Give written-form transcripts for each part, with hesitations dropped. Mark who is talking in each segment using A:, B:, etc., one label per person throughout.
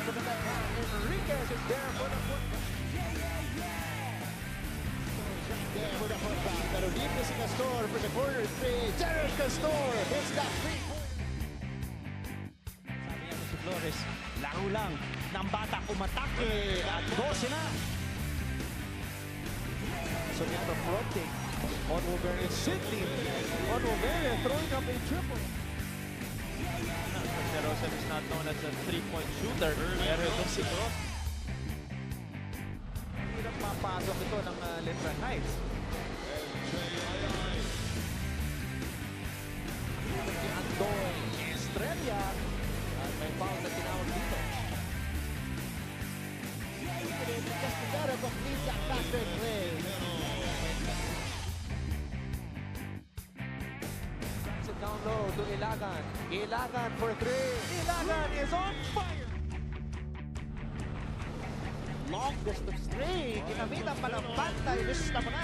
A: to the left hand. Enriquez is there for the football. There for the football. Pero libre si Castor for the corner 3. Jared Castor hits that 3-point.
B: Sabi niya si Flores, laro lang ng bata kumatake at 12 na.
A: So in the fronting on Wolverine City. On Wolverine throwing up a triple.
B: Rosen is not known as a three-point shooter. Pero itong si Cross.
A: Hirap mapasok ito ng Letran Knights. Si Andoy Estrella. At may foul na tinawag dito. Just together completes that backward play. Drops it down low to Ilagan. Ilagan for 3. Ilagan is on fire. Long distance 3. Ginamitan pa ng pantay. Lista mo na.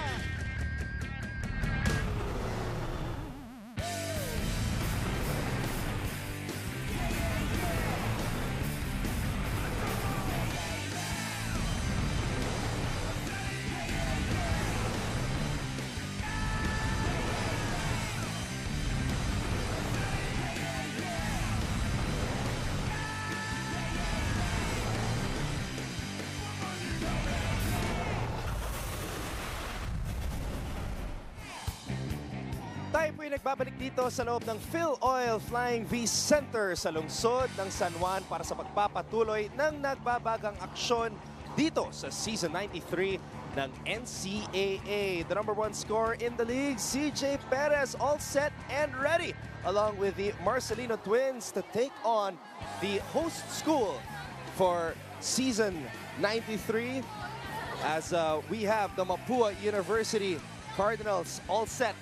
C: Tayo po'y nagbabalik dito sa loob ng Phil Oil Flying V Center sa lungsod ng San Juan para sa pagpapatuloy ng nagbabagang aksyon dito sa Season 93 ng NCAA. The #1 scorer in the league, CJ Perez, all set and ready along with the Marcelino twins to take on the host school for Season 93 as we have the Mapua University Cardinals all set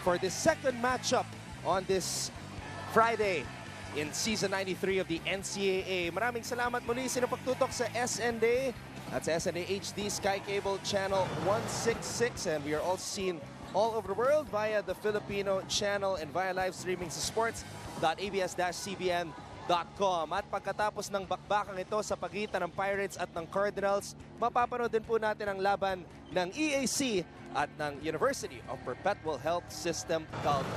C: for the second matchup on this Friday in Season 93 of the NCAA. Maraming salamat muli sa pagtutok sa SND. That's SND HD Sky Cable Channel 166, and we are all seen all over the world via the Filipino channel and via live streaming sa sports.abs-CBN.com. At pagkatapos ng bakbakang ito sa pagitan ng Pirates at ng Cardinals, mapapanood din po natin ang laban ng EAC at ng University of Perpetual Health System Calgary.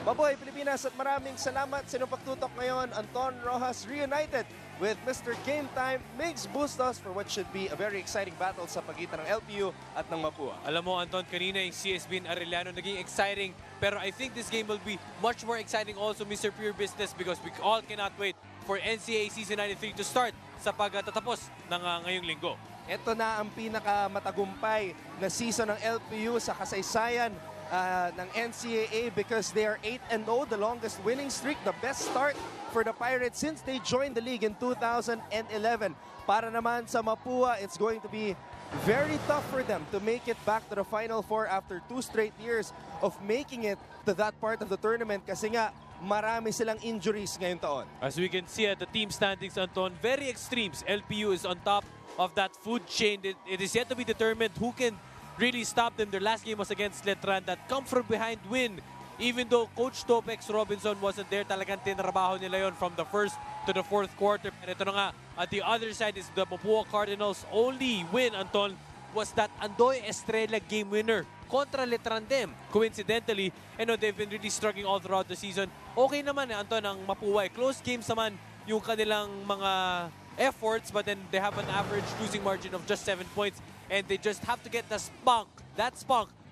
C: Mabuhay Pilipinas at maraming salamat sa inyong pagtutok ngayon. Anton Rojas reunited with Mr. Game Time Migs Bustos for what should be a very exciting battle sa pagitan ng LPU at ng Mapua.
D: Alam mo, Anton, kanina yung CSB and Arellano naging exciting, pero I think this game will be much more exciting also, Mr. Pure Business, because we all cannot wait for NCAA Season 93 to start sa pagtatapos ng ngayong linggo.
C: Ito na ang pinakamatagumpay na season ng LPU sa kasaysayan ng NCAA because they are 8-0, the longest winning streak, the best start for the Pirates since they joined the league in 2011. Para naman sa Mapua, it's going to be very tough for them to make it back to the Final Four after 2 straight years of making it to that part of the tournament kasi nga marami silang injuries ngayong taon.
D: As we can see at the team standings, Anton, very extremes. LPU is on top of that food chain. It is yet to be determined who can really stop them. Their last game was against Letran, that come from behind win. Even though Coach Topex Robinson wasn't there, talagang tinrabaho nila yon from the first to the fourth quarter. And ito na nga, at the other side is the Mapua Cardinals' only win, Anton, was that Andoy Estrella game winner kontra Letran dem. Coincidentally, they've been really struggling all throughout the season. Okay naman, Anton, ang Mapua. Close games naman yung kanilang mga efforts, but then they have an average losing margin of just 7 points, and they just have to get the spunk,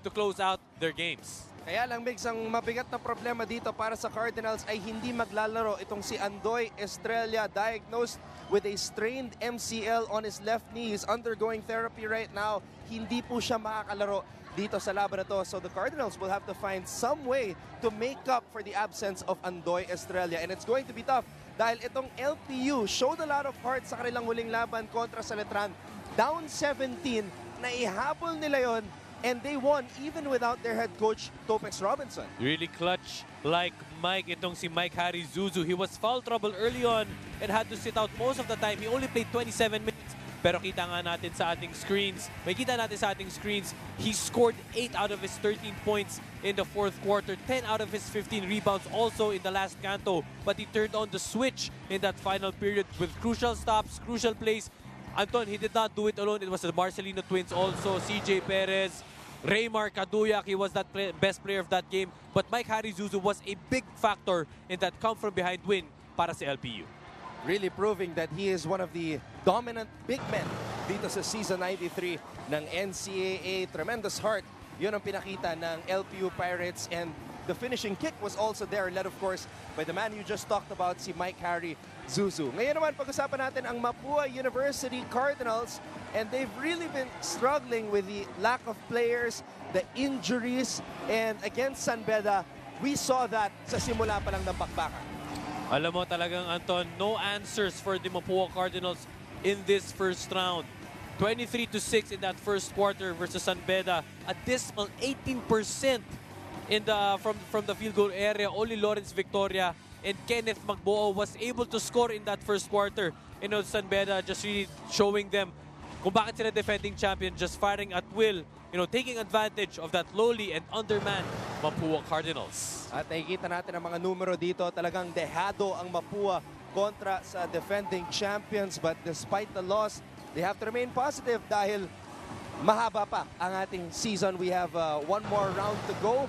D: to close out their games.
C: Kaya lang, Migs, ang mabigat na problema dito para sa Cardinals ay hindi maglalaro itong si Andoy Estrella, diagnosed with a strained MCL on his left knee. He's undergoing therapy right now. Hindi po siya makakalaro dito sa laban na to. So the Cardinals will have to find some way to make up for the absence of Andoy Estrella. And it's going to be tough dahil itong LPU showed a lot of heart sa kanilang huling laban kontra sa Letran. Down 17, naihabol nila yon, and they won even without their head coach, Topex Robinson.
D: Really clutch like Mike, itong si Mike Harry Zuzu. He was foul trouble early on and had to sit out most of the time. He only played 27 minutes. Pero kita nga natin sa ating screens, he scored 8 out of his 13 points in the fourth quarter, 10 out of his 15 rebounds also in the last canto. But he turned on the switch in that final period with crucial stops, crucial plays. Anton, he did not do it alone. It was the Marcelino twins also, CJ Perez, Raymar Kaduyak, he was that best player of that game. But Mike Harry Zuzu was a big factor in that come-from-behind win para sa LPU.
C: Really proving that he is one of the dominant big men dito sa season 93 ng NCAA. Tremendous heart. Yun ang pinakita ng LPU Pirates, and the finishing kick was also there, led of course by the man you just talked about, si Mike Harry Zuzu. Ngayon naman, pag-usapan natin ang Mapua University Cardinals, and they've really been struggling with the lack of players, the injuries, and against San Beda, we saw that sa simula pa lang ng bakbakan.
D: Alam mo talagang, Anton, no answers for the Mapua Cardinals in this first round. 23-6 in that first quarter versus San Beda. A dismal 18% in the from the field goal area. Only Lawrence Victoria and Kenneth Magbuo was able to score in that first quarter. You know, San Beda just really showing them kung bakit sila defending champion, just firing at will. You know, taking advantage of that lowly and undermanned Mapua Cardinals.
C: At nakikita natin ang mga numero dito. Talagang dehado ang Mapua kontra sa defending champions. But despite the loss, they have to remain positive dahil mahaba pa ang ating season. We have one more round to go.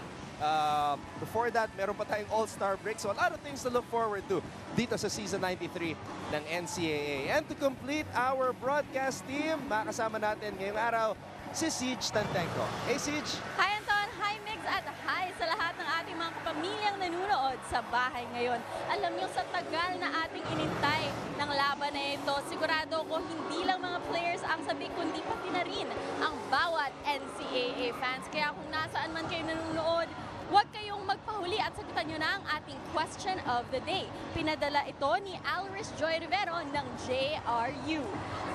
C: Before that, meron pa tayong All-Star break. So a lot of things to look forward to dito sa season 93 ng NCAA. And to complete our broadcast team, makasama natin ngayong araw si Siege Tantenko. Hey Siege!
E: Hi Anton! Hi Migs! At hi sa lahat ng ating mga kapamilyang nanunood sa bahay ngayon. Alam niyo, sa tagal na ating inintay ng laban na ito, sigurado ko hindi lang mga players ang sabi, kundi pati na rin ang bawat NCAA fans. Kaya kung nasaan man kayo nanunood, huwag kayong magpahuli at sagutan nyo na ang ating question of the day. Pinadala ito ni Alris Joy Rivero ng JRU.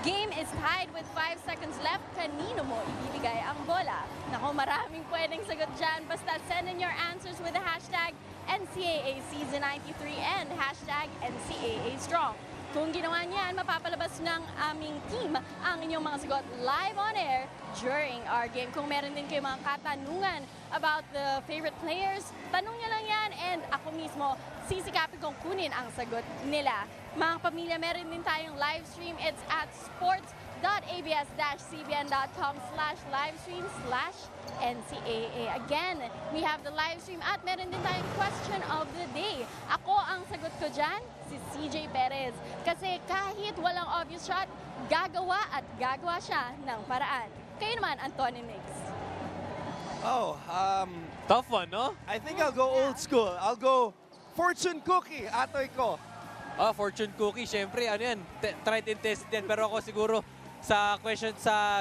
E: Game is tied with 5 seconds left. Kanino mo ibibigay ang bola? Naku, maraming pwedeng sagot dyan. Basta send in your answers with the hashtag NCAA Season 93 and hashtag NCAA Strong. Kung ginawa niyan, mapapalabas ng aming team ang inyong mga sagot live on air during our game. Kung meron din kayo mga katanungan about the favorite players, tanong nyo lang yan and ako mismo sisikapin kong kunin ang sagot nila. Mga pamilya, meron din tayong live stream. It's at sports.abs-cbn.com/livestream/NCAA. Again, we have the live stream at meron din tayong question of the day. Ako ang sagot ko dyan, si CJ Perez. Kasi kahit walang obvious shot, gagawa siya ng paraan. Kayo naman, Anton and Mix.
D: Tough one, no?
C: I think I'll go old school. I'll go fortune cookie, atoy ko.
D: Fortune cookie, syempre, ano yan, tried and tested yan. Pero ako siguro, sa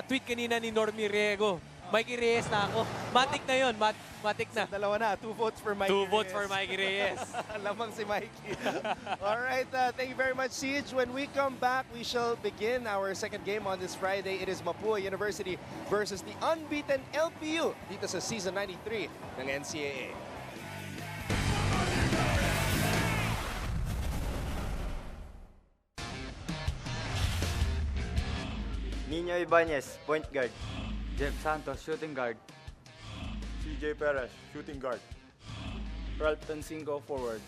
D: tweet kanina ni Normie Riego, Mikey Reyes na ako. Matik na yun, matik na.
C: Dalawa na, 2 votes for Mikey Reyes.
D: 2 votes for Mikey Reyes.
C: Lamang si Mikey. Alright, thank you very much, Siege. When we come back, we shall begin our second game on this Friday. It is Mapua University versus the unbeaten LPU dito sa Season 93 ng NCAA.
F: Nino Ibanez, point guard. Jeff Santos, shooting guard.
G: CJ Perez, shooting guard.
F: Ralph Tansingo, forward.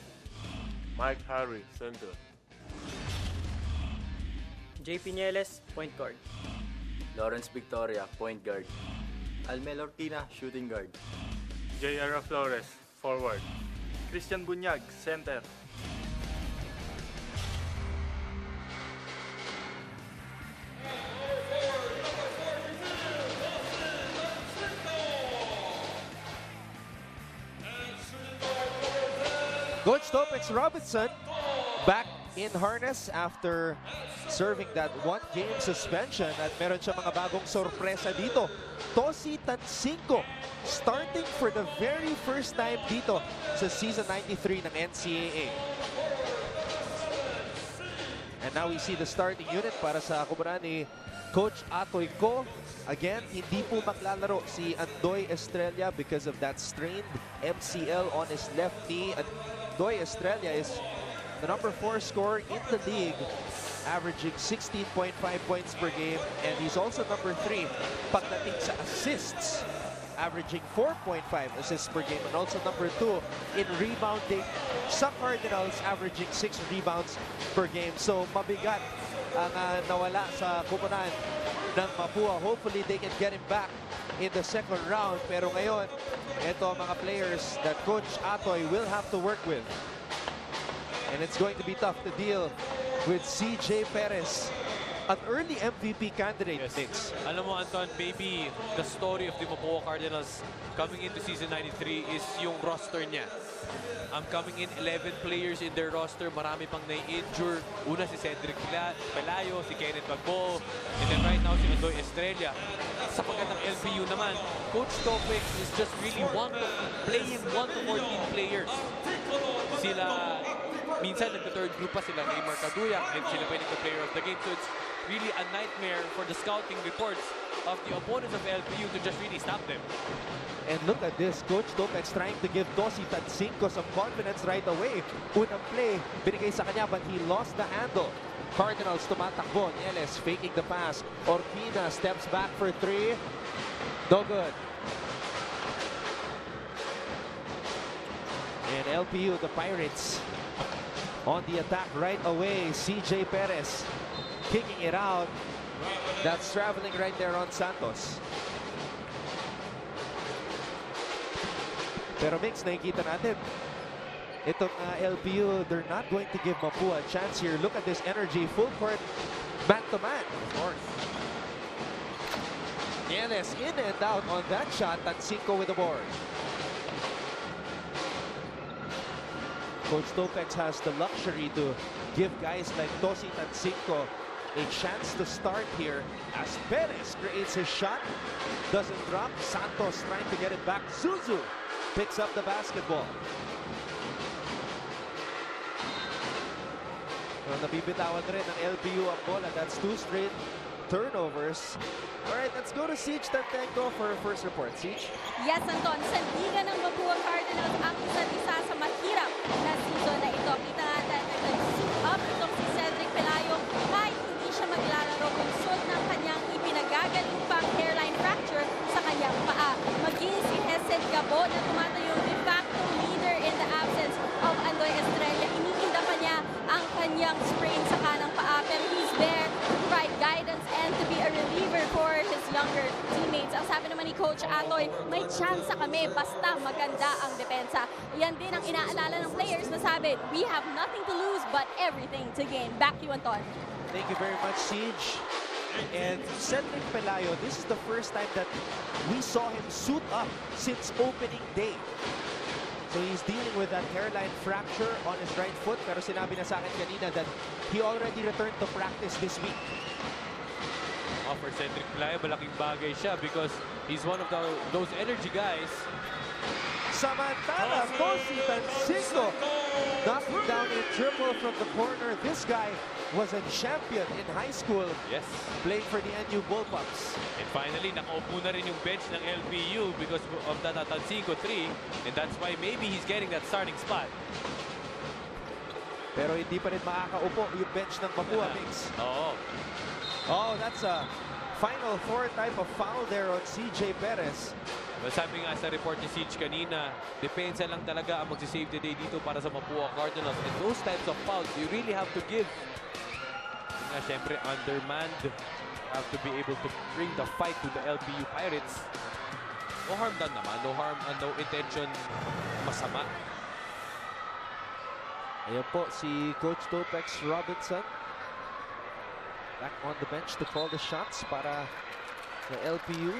G: Mike Harry, center.
H: J. Pineles, point guard.
F: Lawrence Victoria, point guard. Almel Ortina, shooting guard.
G: J.R. Flores, forward. Christian Bunyag, center.
C: Coach Topex Robinson back in harness after serving that one-game suspension at meron siya mga bagong sorpresa dito. Tosi Tansingo starting for the very first time dito sa Season 93 ng NCAA. And now we see the starting unit para sa kuburan ni Coach Atoy Ko. Again, hindi po maglalaro si Andoy Estrella because of that strained MCL on his left knee. Andoy Estrella is the number 4 scorer in the league averaging 16.5 points per game. And he's also number 3 pagdating sa assists, averaging 4.5 assists per game. And also number 2 in rebounding sa Cardinals, averaging 6 rebounds per game. So mabigat ang nawala sa kupunan ng Mapua. Hopefully they can get him back in the second round. Pero ngayon, ito ang mga players that Coach Atoy will have to work with. And it's going to be tough to deal with CJ Perez, an early MVP candidate.
D: Yes. Alam mo, Anton, maybe the story of the Mapua Cardinals coming into season 93 is yung roster niya. Coming in 11 players in their roster, marami pang nai-injure. Una si Cedric Pelayo, si Kenneth Bagbo, and then right now si Andoy Estrella. Sa pagkatang LPU naman, Coach Topix is just really playing 1 to 14 players. Sila, minsan nagka-third group pa sila, Neymar Caduyak, and sila pwedeng player of the game. So it's really a nightmare for the scouting reports of the opponents of LPU to just really stop them.
C: And look at this, Coach Topix trying to give Tosi Tancinco some confidence right away. Unang play, binigay sa kanya, but he lost the handle. Cardinals tumatakbo. Nieles faking the pass. Orpina steps back for 3. No good. And LPU, the Pirates, on the attack right away. CJ Perez kicking it out. That's traveling right there on Santos. Pero Mix, nakikita natin, itong LPU, they're not going to give Mapua a chance here. Look at this energy, full court, man-to-man. Of course. Nieles in and out on that shot. Tancinco with the board. Coach Topix has the luxury to give guys like Tosi Tancinco a chance to start here as Perez creates his shot. Doesn't drop. Santos trying to get it back. Zuzu picks up the basketball. Well, nabibitawan rin ng LPU ang bola. That's 2 straight turnovers. All right, let's go to Siege Tantenko for our first report. Siege?
E: Yes, Anton. Sandigan ng Mapua Cardinals ang isa't isa sa mahirap na season na ito. Kita nga natin nag-suit up itong si Cedric Pelayo kahit hindi siya maglalaro kung suot ng kanyang ipinagagaling pang hairline fracture sa kanyang paa. Maging si Hesed Gabo na tumatayong de facto leader in the absence of Andoy Estrella. Iniinda pa niya ang kanyang sprain sa kanang paa, pero he's there to provide guidance and to be a reliever for his younger teammates. Ang sabi naman ni Coach Atoy, may chance kami basta maganda ang depensa. Yan din ang inaalala ng players na sabi, we have nothing to lose but everything to gain. Back to you, Anton.
C: Thank you very much, Siege. And Cedric Pelayo, this is the first time that we saw him suit up since opening day. So he's dealing with that hairline fracture on his right foot. Pero sinabi na sa akin kanina that he already returned to practice this week.
D: For Cedric Pelayo, malaking bagay siya because he's one of those energy guys.
C: Samantala, Tosi Tancinco knocking down a triple from the corner. This guy was a champion in high school.
D: Yes.
C: Playing for the NU Bullpups.
D: And finally, nakaupo na rin yung bench ng LPU because of that Tancinco 3. And that's why maybe he's getting that starting spot.
C: Pero hindi pa rin makakaupo yung bench ng Mapua, Mix.
D: Oo.
C: Oh, that's a Final 4 type of foul there on CJ Perez.
D: Well, sabi nga sa report ni Siege kanina, depensa lang talaga ang magsisave the day dito para sa Mapua Cardinals. And those types of fouls, you really have to give. Nga, syempre, undermanned. Have to be able to bring the fight to the LPU Pirates. No harm done naman. No harm and no intention masama.
C: Ayan po si Coach Topex Robinson. Back on the bench to call the shots para sa LPU.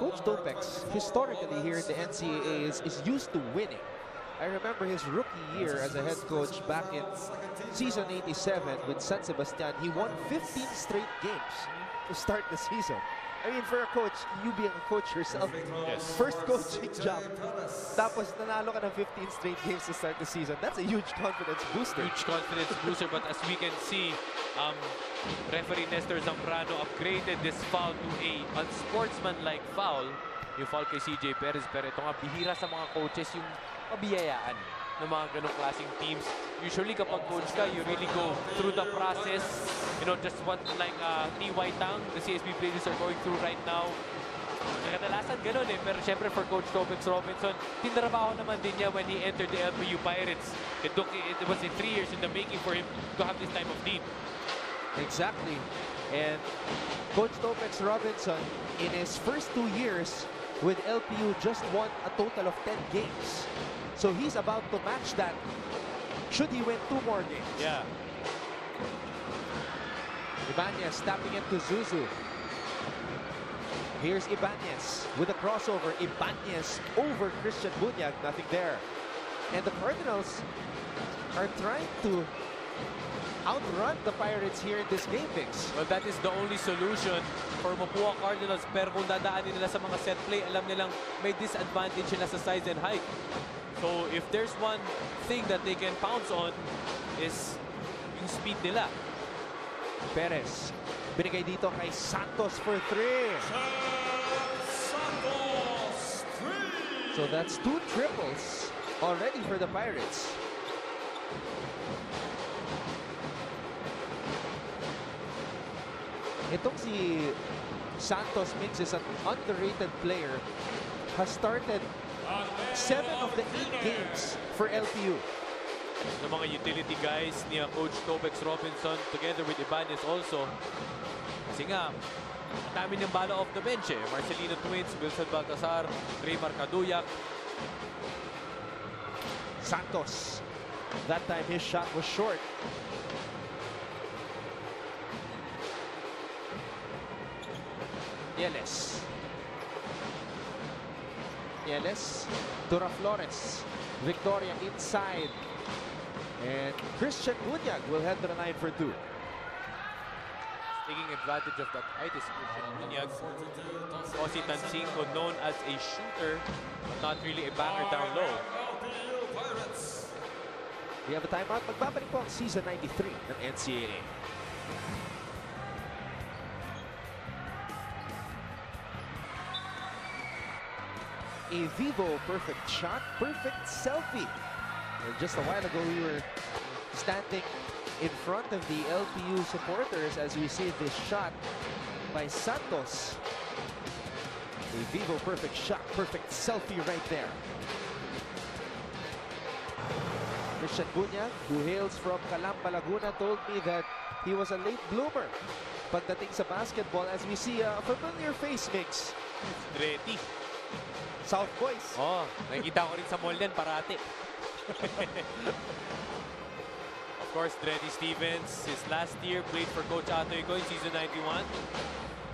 C: Coach Topex, historically here in the NCAA, is used to winning. I remember his rookie year as a head coach back in season 87 with San Sebastian. He won 15 straight games to start the season. I mean, for a coach, you being a coach yourself,
D: yes.
C: First coaching job, tapos nanalo ka ng 15 straight games to start the season. That's a huge confidence booster.
D: Huge confidence booster, but as we can see, referee Nestor Zambrano upgraded this foul to a unsportsmanlike foul. Yung foul kay CJ Perez, pero ito nga, bihira sa mga coaches yung pabiyayaan. ng mga ganong klaseng teams. Usually kapag coach ka, you really go through the process. You know, just what like T.Y. Tang, the CSB players are going through right now. Kadalasan ganun eh. Pero syempre for Coach Tobex Robinson, tinrabaho naman din niya when he entered the LPU Pirates. It was 3 years in the making for him to have this type of team.
C: Exactly. And Coach Tobex Robinson, in his first 2 years with LPU, just won a total of 10 games. So he's about to match that should he win 2 more games.
D: Yeah.
C: Ibanez tapping it to Zuzu. Here's Ibanez with a crossover. Ibanez over Christian Bunyag. Nothing there. And the Cardinals are trying to outrun the Pirates here in this game, Vix.
D: Well, that is the only solution for Mapua Cardinals. Pero kung dadaanin nila sa mga set play, alam nilang may disadvantage sila sa size and height. So if there's one thing that they can pounce on is yung speed nila.
C: Perez, binigay dito kay Santos for 3. So that's 2 triples already for the Pirates. Itong si Santos Mix is an underrated player. Has started 7 of the 8 games for LPU.
D: Ng mga utility guys ni Coach Tobex Robinson together with Ibanez also. Kasi nga, dami ng bala off the bench eh. Marcelino Twins, Wilson Baltasar, Raymar Caduyak.
C: Santos. That time his shot was short. Yeles. Yeles. Tura Flores. Victoria inside. And Christian Bunyag will head to the line for 2.
D: Taking advantage of that height is Christian Bunyag. Osi Tansinko, known as a shooter, but not really a banger down low.
C: We have a timeout. Magbabalik po ang season 93 ng NCAA. A Vivo perfect shot, perfect selfie. And just a while ago, we were standing in front of the LPU supporters as we see this shot by Santos. A Vivo perfect shot, perfect selfie right there. Christian Bunyag, who hails from Calamba, Laguna, told me that he was a late bloomer pagdating sa basketball, as we see a familiar face mix.
D: Ready.
C: South Boys.
D: Oh, nakikita ko rin sa mall din parati. Of course, Dreddy Stevens, his last year, played for Coach Atoy in season 91.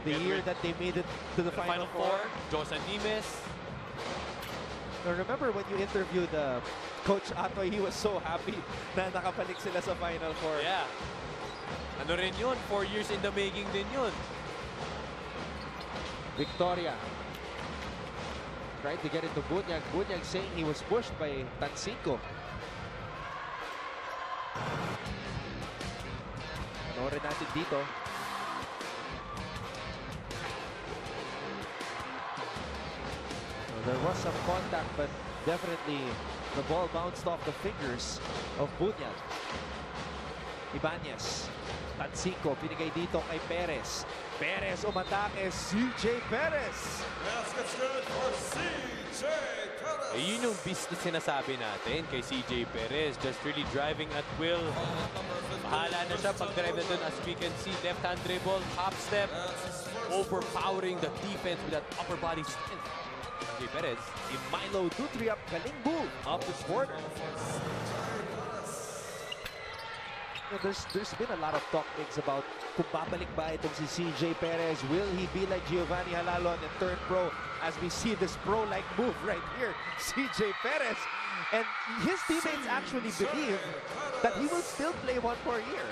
C: The year that they made it to the Final Four.
D: Josan Nimes.
C: Now remember when you interviewed Coach Atoy, he was so happy na nakabalik sila sa Final Four.
D: Yeah. Ano rin yun? 4 years in the making din yun.
C: Victoria. Tried to get into Bunyag. Bunyag saying he was pushed by Tansinko. Panoorin natin dito. So there was some contact, but definitely the ball bounced off the fingers of Bunyag. Ibanez. Tansinko, pinigay dito kay Perez. Perez umatake, CJ Perez.
I: Basket's good for CJ Perez.
D: Eh, yun yung business sinasabi natin kay CJ Perez. Just really driving at will. Bahala na siya pag-drive na dun, as we can see. Left-hand dribble, hop step. Overpowering the defense with that upper body strength. CJ Perez.
C: Si Milo Dutriap, galing move up the corner. There's been a lot of talk about kung babalik ba itong si CJ Perez. Will he be like Giovanni Halalon and turn pro? As we see this pro-like move right here, CJ Perez. And his teammates actually believe that he will still play 1 more year.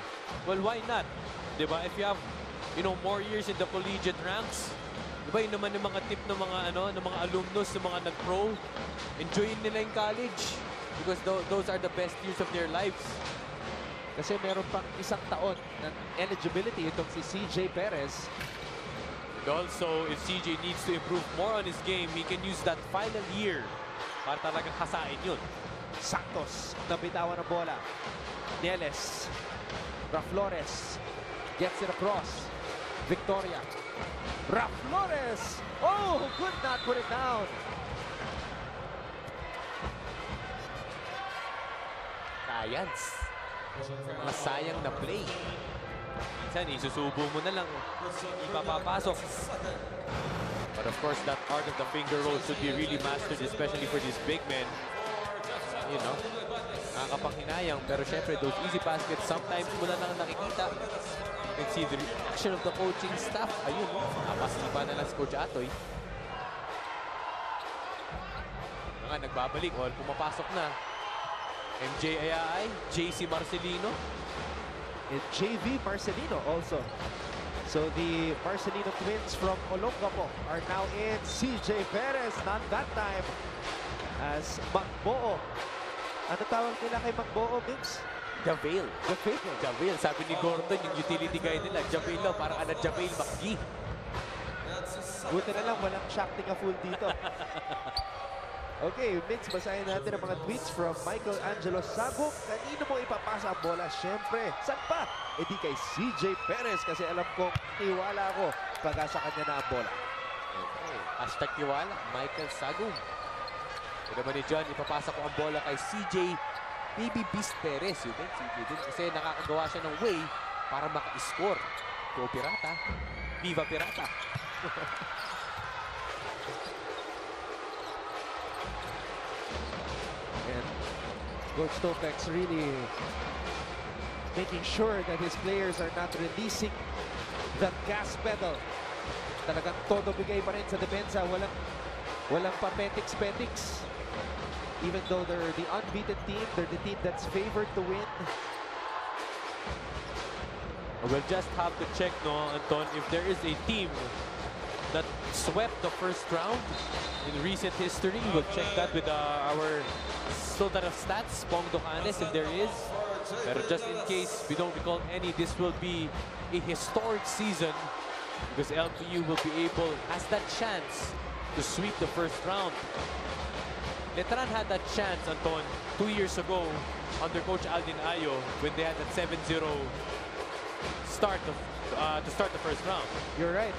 D: Well, why not? Diba? If you have, more years in the collegiate ranks, diba yun naman yung mga tip ng mga, ng mga alumnus, ng mga nag-pro, enjoyin nila yung college because those are the best years of their lives.
C: Kasi meron pang 1 taon ng eligibility itong si CJ Perez.
D: And also, if CJ needs to improve more on his game, he can use that final year para talagang kasain yun.
C: Santos nabitawan ng bola. Nieles. Raflores gets it across. Victoria. Raflores! Oh, could not put it down.
D: Kayans. Mga sayang na play. Minsan, isusubo mo na lang. Ipapapasok. But of course, that art of the finger roll should be really mastered, especially for these big men. You know, nakakapanghinayang. Pero syempre, those easy baskets, sometimes mo na lang nakikita. You can see the reaction of the coaching staff. Ayun, napasipa na lang si Coach Atoy. Mga nagbabalik, o pumapasok na. MJ Ayay, JC Marcelino.
C: And JV Marcelino also. So the Marcelino twins from Olongapo are now in. CJ Perez, not that time. As Macboo. Ano tawag nila kay Macboo, Mix?
D: Javel. Javel. Sabi ni Gordon, yung utility guy nila. Javel lang, parang Javel McGee.
C: Buti na lang, walang Shakti ka full dito. Okay, Mix, basahin natin ang mga tweets from Michael Angelo Sagok. Kanino mo ipapasa ang bola? Siyempre, saan pa? E di kay CJ Perez kasi alam kong tiwala ako pagka sa kanya na ang bola.
D: Okay. Hashtag tiwala, Michael Sagok. Ito naman ni John, ipapasa ko ang bola kay CJ Baby Beast Perez. Yun din, CJ din. Kasi nakakagawa siya ng way para maka-score. Go Pirata. Viva Pirata.
C: And Coach Topex really making sure that his players are not releasing the gas pedal. Talagang todo bigay pa rin sa depensa. Walang papetiks-petiks. Even though they're the unbeaten team, they're the team that's favored to win.
D: We'll just have to check, no, Anton, if there is a team that swept the first round in recent history. We'll check that with our Sultan of Stats, Pong Docanes, if there is. But just in case we don't recall any, this will be a historic season because LPU has that chance to sweep the first round. Letran had that chance, Anton, 2 years ago under Coach Aldin Ayo when they had that 7-0 start to start the first round.
C: You're right.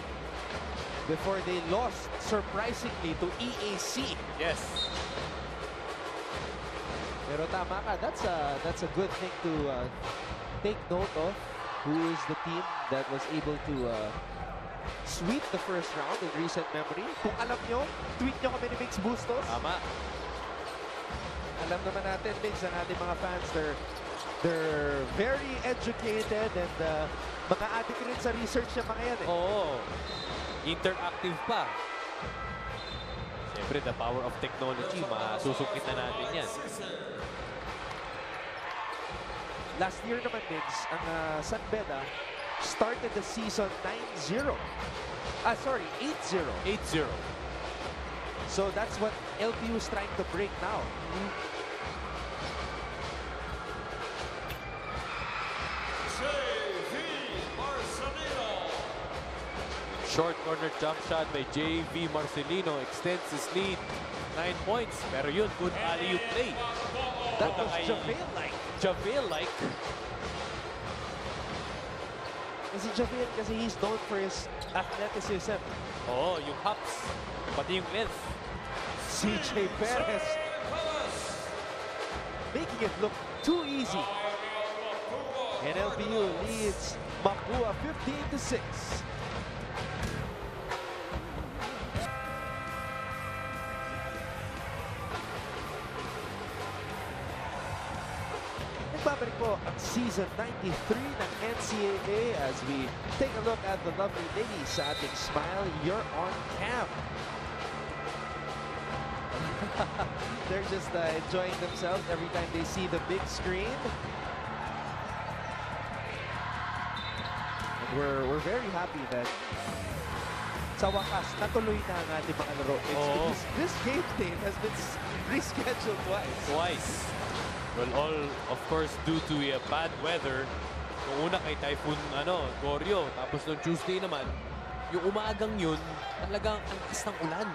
C: Before they lost, surprisingly, to EAC.
D: Yes.
C: Pero tama ka, that's a good thing to take note of. Who is the team that was able to sweep the first round in recent memory? Kung alam nyo, tweet nyo kami ni Mix Bustos.
D: Tama.
C: Alam naman natin, Mix, ang ating mga fans, they're very educated and mga adik rin sa research yung mga yan.
D: Oo. Interactive pa. Siyempre, the power of technology, masusungkit na natin yan.
C: Last year naman, Mix, ang San Beda started the season 9-0. 8-0.
D: 8-0.
C: So that's what LPU is trying to break now.
I: JV Marcelino.
D: Short corner jump shot by JV Marcelino extends his lead 9 points. Pero yun, good alley-oop play.
C: That was Javel-like.
D: Javel-like.
C: Kasi Javel, kasi he's known for his athleticism.
D: Oo, yung hops. Pati yung length.
C: CJ Perez making it look too easy. And LPU leads Mapua 15-6. Nagbabalik po ang season 93 ng NCAA as we take a look at the lovely ladies sa ating Smile You're on Cam. They're just enjoying themselves every time they see the big screen. And we're very happy that sa wakas, natuloy na ang ating mga laro. This game day has been rescheduled twice.
D: Well, all, of course, due to bad weather. Nung una kay Typhoon Goryo. Tapos nung Tuesday naman, yung umagang yun, talagang ang lakas ng ulan.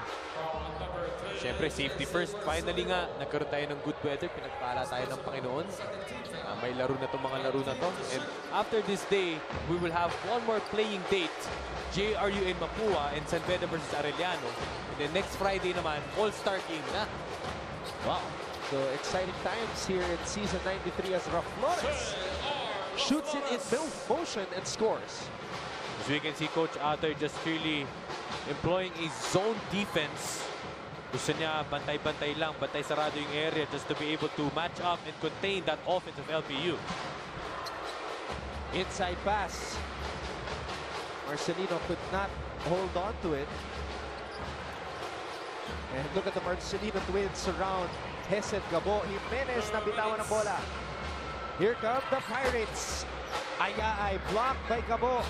D: Siyempre, safety first. Finally nga, nagkaroon tayo ng good weather. Pinagpala tayo ng Panginoon. May laro na itong mga laro na to. And after this day, we will have one more playing date. JRU in Mapua and San Beda versus Arellano. And then next Friday naman, all-star game na.
C: Wow. So exciting times here in season 93 as Raf Flores shoots it in motion and scores.
D: As we can see, Coach Ater just really employing a zone defense. Gusto niya bantay-bantay lang, bantay sarado yung area just to be able to match up and contain that offense of LPU.
C: Inside pass. Marcelino could not hold on to it. And look at the Marcelino twins surround Hesed Gabo. Jimenez na bitawan ng bola. Here come the Pirates. Ayaay blocked by Gabo.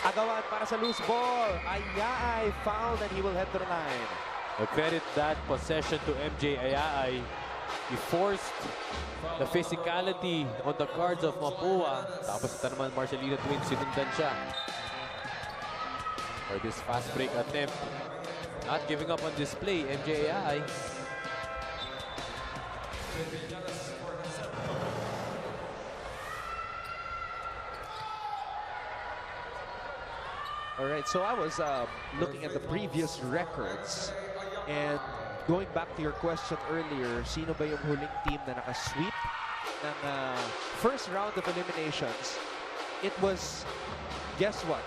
C: Agawan para sa loose ball. Ayaay fouled and he will head to the line.
D: I credit that possession to MJ Ayaay. He forced the physicality on the cards of Mapua. Tapos ito naman Marcelino twins, sinundan siya. For this fast break attempt. Not giving up on this play, MJ Ayaay.
C: All right, so I was looking at the previous records. And going back to your question earlier, sino ba yung huling team na nakasweep ng first round of eliminations? It was, guess what?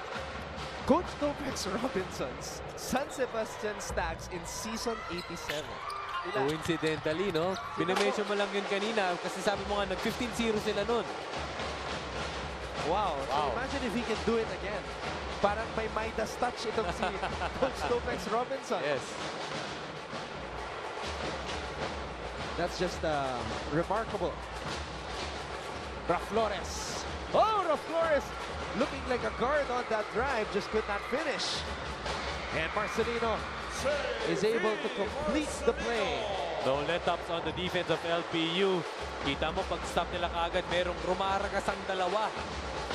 C: Coach Topex Robinson's San Sebastian Stags in season 87.
D: Coincidentally, no? Pinamention mo lang yun kanina kasi sabi mo nga nag-15-0 sila nun.
C: Wow. So imagine if he can do it again. Parang may Midas touch itong si Coach Topex Robinson.
D: Yes.
C: That's just remarkable. Raf Flores. Oh, Raf Flores looking like a guard on that drive, just could not finish. And Marcelino is able to complete the play.
D: No let-ups on the defense of LPU. Kita mo pag stop nila kaagad, merong rumaragas ang dalawa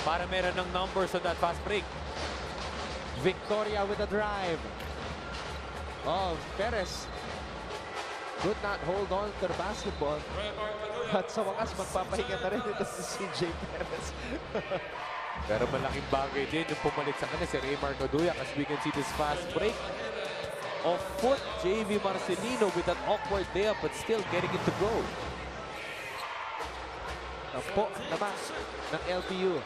D: para meron ng numbers on that fast break.
C: Victoria with a drive. Oh, Perez could not hold on to the basketball. At sa wakas, magpapahinga na rin ito si CJ Perez.
D: Pero malaking bagay din yung pumalit sa kanya si Raymar Caduyak as we can see this fast break. Off foot, JV Marcelino with that awkward layup but still getting it to go.
C: Tampo naman ng LPU.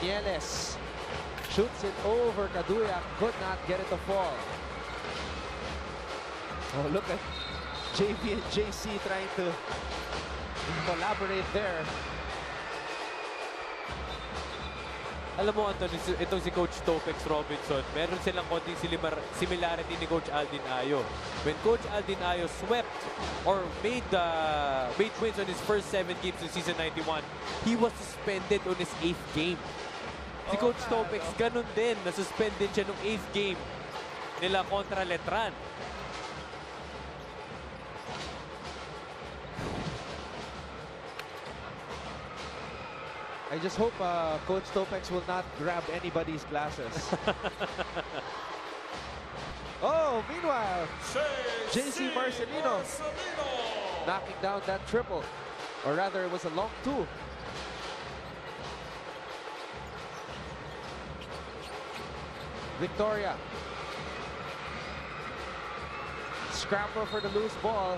C: Nieles shoots it over Caduyak, could not get it to fall. Oh, look at JV and JC trying to collaborate there.
D: Alam mo, Anthony, itong si Coach Topex Robinson, meron silang konting similarity ni Coach Aldin Ayo. When Coach Aldin Ayo swept or made wins on his first 7 games in season 91, he was suspended on his 8th game. Si Coach Topex, ganun din. Nasuspend din siya nung 8th game nila kontra Letran.
C: I just hope Coach Topex will not grab anybody's glasses. Oh, meanwhile, JC Marcelino knocking down that triple. Or rather, it was a long two. Victoria. Scramble for the loose ball.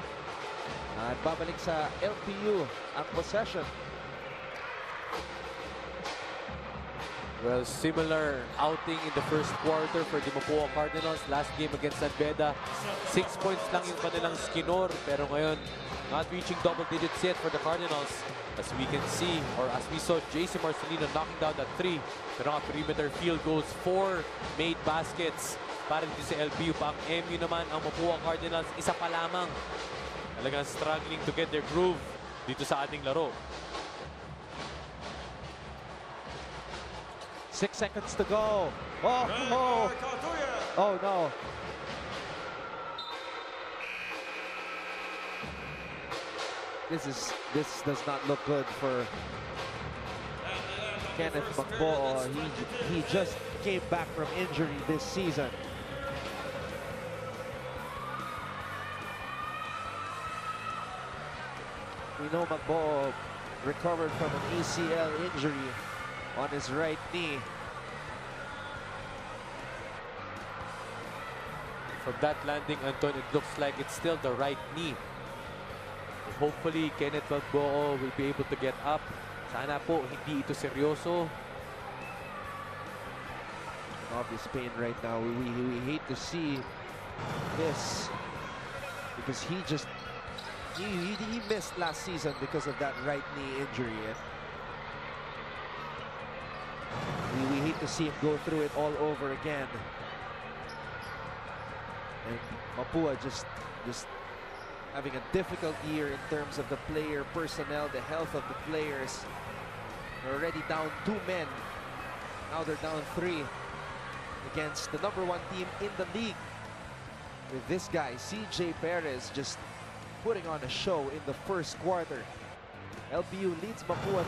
C: At babalik sa LPU ang possession.
D: Well, similar outing in the first quarter for the Mapua Cardinals. Last game against San Beda, 6 points lang yung kanilang skinor. Pero ngayon, not reaching double digits yet for the Cardinals. As we can see, or as we saw, JC Marcelino knocking down that 3. Pero ang perimeter field goals, 4 made baskets para dito sa LPU. Pang MU naman, ang Mapua Cardinals, isa pa lamang. Talagang struggling to get their groove dito sa ating laro.
C: 6 seconds to go. Oh, oh no. This does not look good for Kenneth Mapua. He just came back from injury this season. We know Mapua recovered from an ACL injury on his right knee.
D: From that landing, Anton, it looks like it's still the right knee. Hopefully, Kenneth Mapua will be able to get up. Sana po, hindi ito seryoso.
C: Obvious pain right now. We hate to see this because he missed last season because of that right knee injury. We hate to see him go through it all over again. And Mapua just having a difficult year in terms of the player personnel, the health of the players. They're already down 2 men. Now they're down 3 against the #1 team in the league. With this guy, CJ Perez, just putting on a show in the first quarter. LPU leads Mapua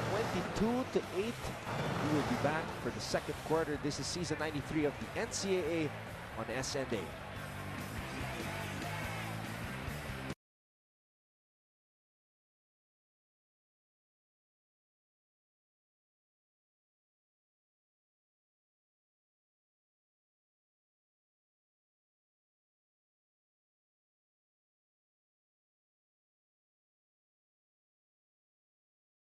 C: 22-8. We will be back for the second quarter. This is season 93 of the NCAA on SNA.